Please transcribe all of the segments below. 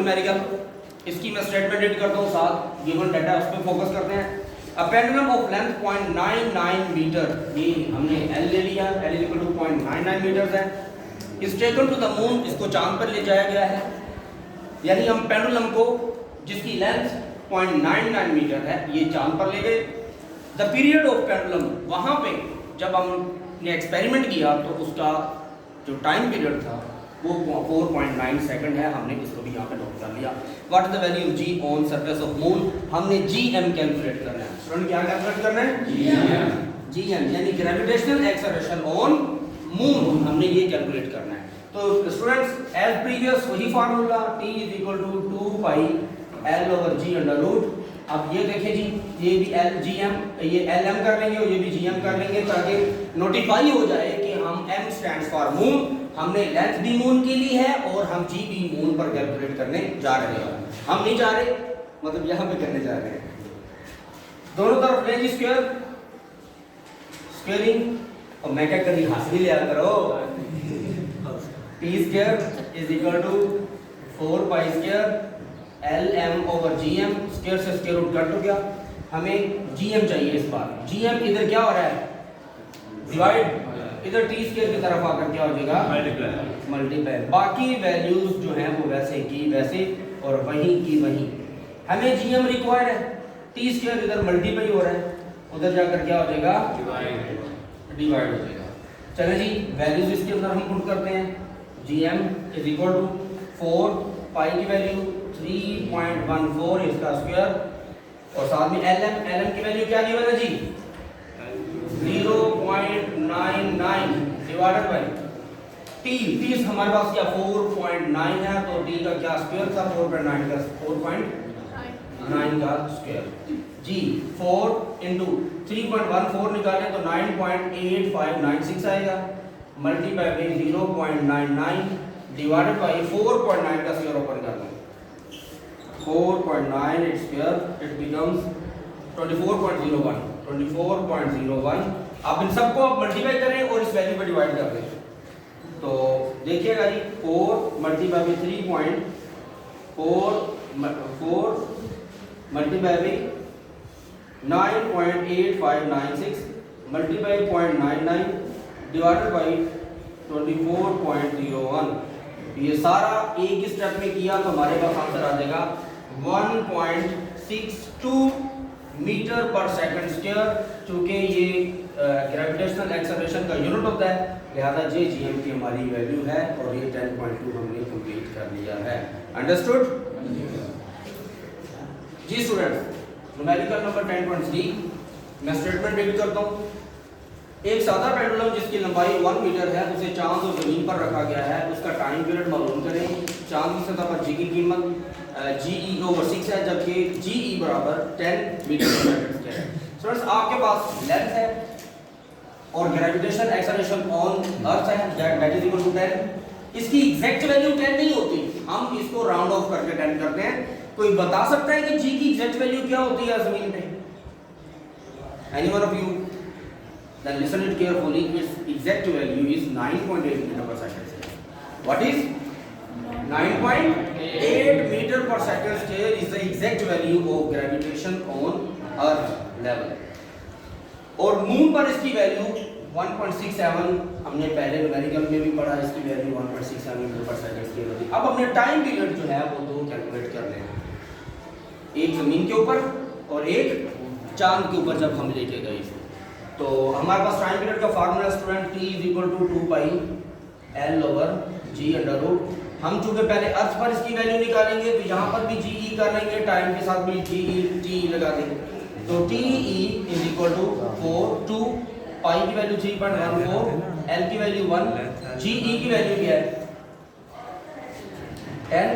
Numerical, इसकी मैं statement read करता हूँ, साथ गिवन डाटा उस पर फोकस करते हैं। A pendulum of length 0.99 metre, ये हमने एल ले लिया, एल इक्वल टू 0.99 मीटर है, is taken to the moon, इसको चांद पर ले जाया गया है। यानी हम पेंडुलम को जिसकी लेंथ 0.99 मीटर है ये चांद पर ले गए। द पीरियड ऑफ पेंडुलम, वहाँ पे जब हमने एक्सपेरिमेंट किया तो उसका जो टाइम पीरियड था वो 4.9 सेकंड है, हमने इसको भी यहाँ पे नोट कर लिया। What is the value of G on surface of moon, हमने जीएम कैलकुलेट करना है। स्टूडेंट क्या कैलकुलेट करना है? जीएम यानी ग्रेविटेशनल एक्सेलरेशन ऑन मून, हमने ये कैलकुलेट करना है। तो स्टूडेंट्स एज प्रीवियस वही formula, T is equal to 2 pi L over G under root. अब ये देखिए जी, ये भी L G M, ये LM कर लेंगे और ये भी GM कर लेंगे ताकि नोटिफाई हो जाए कि हम M स्टैंड्स फॉर मून, हमने लेंथ भी मून के लिए है और हम G भी मून पर कैलकुलेट करने जा रहे हैं। हम नहीं जा रहे, मतलब यहाँ पे करने जा रहे हैं। दोनों तरफ लेंगे स्क्वायर, स्क्वायरिंग, और मैं क्या करी, हंस भी लिया करो। T square is equal to 4 pi square LM over GM, square से स्क्वायर रूट कट हो गया। हमें GM चाहिए इस बार। GM इधर क्या हो रहा है? डिवाइड, इधर T स्क्वायर की तरफ आकर क्या हो जाएगा? मल्टीप्लाई। बाकी वैल्यूज जो हैं वो वैसे की वैसे और वहीं की वहीं। हमें GM रिक्वायर्ड है, T स्क्वायर इधर मल्टीप्लाई हो रहा है, उधर जाकर क्या हो जाएगा? डिवाइड हो जाएगा। चलिए जी, वैल्यूज इसके अंदर हम पुट करते हैं। GM इज इक्वल टू 4 पाई की वैल्यू 3.14 इसका स्क्वायर, और साथ में LM की वैल्यू क्या गिवन है जी? 0.99 डिवाइडेड बाय T हमारे पास क्या 4.9 है, तो T का क्या स्क्वायर था? 4.9 का 4.9 का स्क्वायर। जी 4 इंटू 3.14 निकालें तो 9.8596 आएगा, मल्टीप्लाई बाई 0.99 डिवाइडेड बाई 4.9 का स्क्वायर ओपन कर दो, 4.9 इट्स स्क्वायर, इट बिकम्स 24.01। आप इन सबको आप मल्टीप्लाई करें और इस वैल्यू पे डिवाइड कर दें, तो देखिएगा जी 4 multiply by 3.4 multiply by 9.8596 multiply 0.99 divided by 24.01। ये सारा एक स्टेप में किया तो हमारे पास आंसर आ जाएगा 1.62 मीटर पर सेकंड स्क्वायर। चूंकि ये ग्रेविटेशनल एक्सेलरेशन का यूनिट होता है, लिहाजा जे जीएम की हमारी वैल्यू है और ये 10.2 हमने कंप्लीट कर लिया है। अंडरस्टूड जी स्टूडेंट्स? न्यूमेरिकल नंबर 10.3 मैं स्टेटमेंट रीड करता हूँ। एक सादा पेंडुलम जिसकी लंबाई 1 मीटर है उसे चांद और जमीन पर रखा गया है, उसका टाइम पीरियड मालूम करें। चांद की सतह पर जी की कीमत GE ओवर 6 है, जबकि GE बराबर 10 मीटर पर सेकंड स्क्वायर है। स्टूडेंट्स आपके पास लेंथ है और ग्रेविटेशनल एक्सेलरेशन ऑन अर्थ है, दैट इज इक्वल टू 10। इसकी एग्जैक्ट वैल्यू 10 नहीं होती, हम इसको राउंड ऑफ करके 10 करते हैं। कोई बता सकता है कि G की एग्जैक्ट वैल्यू क्या होती है जमीन पे? Anyone of you? Then listen it carefully. Its exact value is 9.8 meter per second square. What is 9.8 meter per second square is the exact value of gravitation on Earth level. और moon पर इसकी value 1.67, हमने पहले numerical में भी पढ़ा, इसकी value 1.67 metre पर सेकंड स्क्वायर होती है। अब हमने टाइम पीरियड जो है वो दो कैलकुलेट कर लें, एक जमीन के ऊपर और एक चांद के ऊपर जब हम लेके गए। तो हमारे पास टाइम पीरियड का formula student T is equal to 2 pi L over G under root. हम चूंकि पहले अर्थ पर इसकी वैल्यू निकालेंगे तो यहाँ पर भी GE कर लेंगे, टाइम के साथ भी T लगा देंगे, तो TE is equal to 2 pi की वैल्यू 3.14, L की वैल्यू 1, GE की वैल्यू क्या है 10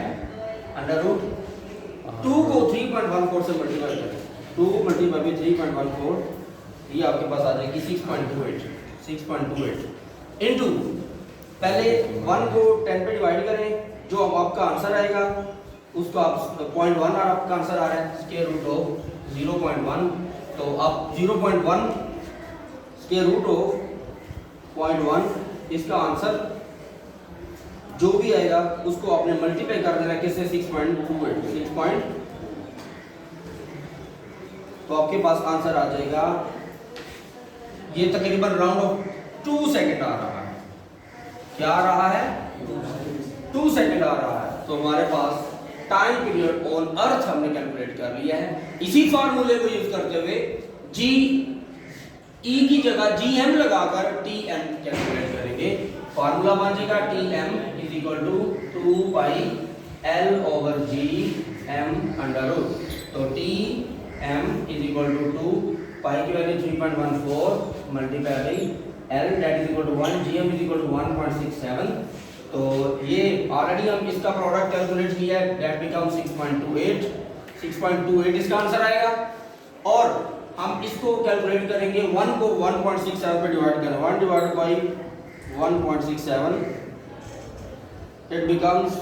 अंडर रूट 2 को 3.14 से मल्टीप्लाई करें, 2 मल्टीप्लाई बाई 3.14, ये आपके पास आ जाएगी 6.28 इनटू, पहले 1 को 10 पे डिवाइड करें, जो अब आपका आंसर आएगा उसको आप 0.1 आपका आंसर आ रहा है, स्क्वायर रूट ऑफ 0.1, तो अब 0.1 स्क्वायर रूट ऑफ 0.1 इसका आंसर जो भी आएगा उसको आपने मल्टीप्लाई कर देना किससे 6.28 तो आपके पास आंसर आ जाएगा, ये तकरीबन राउंड ऑफ 2 सेकंड आ रहा है। क्या आ रहा है? 2 सेकंड आ रहा है। तो हमारे पास टाइम पीरियड ऑन अर्थ हमने कैलकुलेट कर लिया है। इसी फार्मूले को यूज करते हुए जी ई की जगह जी एम लगाकर टी एम कैलकुलेट करेंगे। फार्मूला बन जाएगा T M is equal to 2 pi L over G M under root. तो T M is equal to 2 pi की value 3.14 multiply by L that is equal to 1, G M is equal to 1.67। तो ये already हम इसका product calculate किया है, that become 6.28 इसका answer आएगा। और हम इसको कैलकुलेट करेंगे 1 को 1.67 पे डिवाइड करें, 1 डिवाइडेड बाई 1.67 इट बिकम्स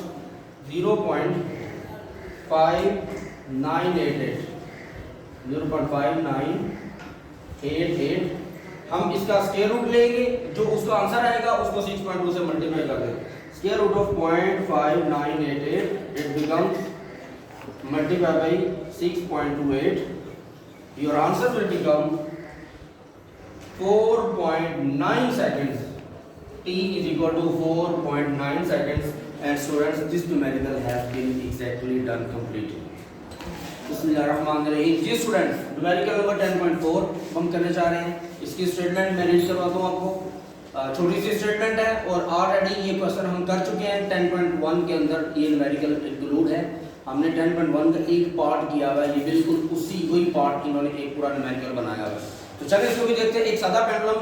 0.5988। हम इसका स्क्वायर रूट लेंगे, जो उसका आंसर आएगा उसको 6.2 से मल्टीप्लाई कर देंगे। Square root of 0.5988 it becomes multiply by 6.28, your answer will become 4.9 seconds. T is equal to 4.9 seconds. And students, this numerical has been exactly done completely. बिस्मिल्लाहिर्रहमानिर्रहीम। जी स्टूडेंट्स, न्यूमेरिकल नंबर 10.4 हम करने जा रहे हैं। इसकी स्टेटमेंट मैं रीड करवाता हूँ आपको। छोटी सी स्टेटमेंट है और ऑलरेडी ये क्वेश्चन हम कर चुके हैं 10.1 के अंदर, ये न्यूमेरिकल इंक्लूड है। हमने 10.1 का एक पार्ट किया हुआ है, ये बिल्कुल उसी वही पार्ट इन्होंने एक पूरा न्यूमेरिकल बनाया हुआ है। तो चलिए इसको भी देखते हैं। एक सादा पेंडुलम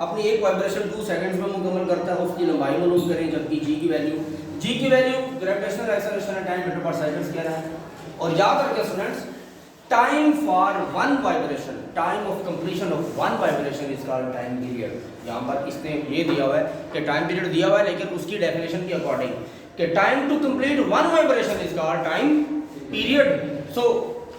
अपनी एक वाइब्रेशन 2 सेकंड्स में मुकम्मल करता है, उसकी लंबाई मालूम करें। जबकि जी की वैल्यू ग्रेविटेशनल एक्सेलरेशन है 10 मीटर पर सेकंड कह रहा है। और याद रखें students, time for one vibration, time of completion of one vibration is called time period. यहाँ पर इसने ये दिया हुआ है कि टाइम पीरियड दिया हुआ है, लेकिन उसकी डेफिनेशन के अकॉर्डिंग कि time to complete one vibration is called time period. So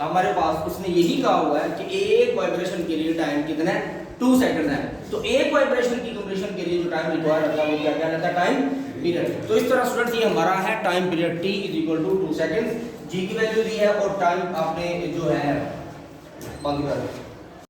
हमारे पास उसने यही कहा हुआ है कि एक वाइब्रेशन के लिए टाइम कितना है? 2 सेकंड है। तो एक वाइब्रेशन की कंप्लीशन के लिए जो टाइम रिक्वायर्ड होता है वो क्या कहलाता है? Time period. तो इस तरह स्टूडेंट्स ये हमारा है time period t is equal to 2 second. G की वैल्यू दी है और टाइम आपने जो है बंद कर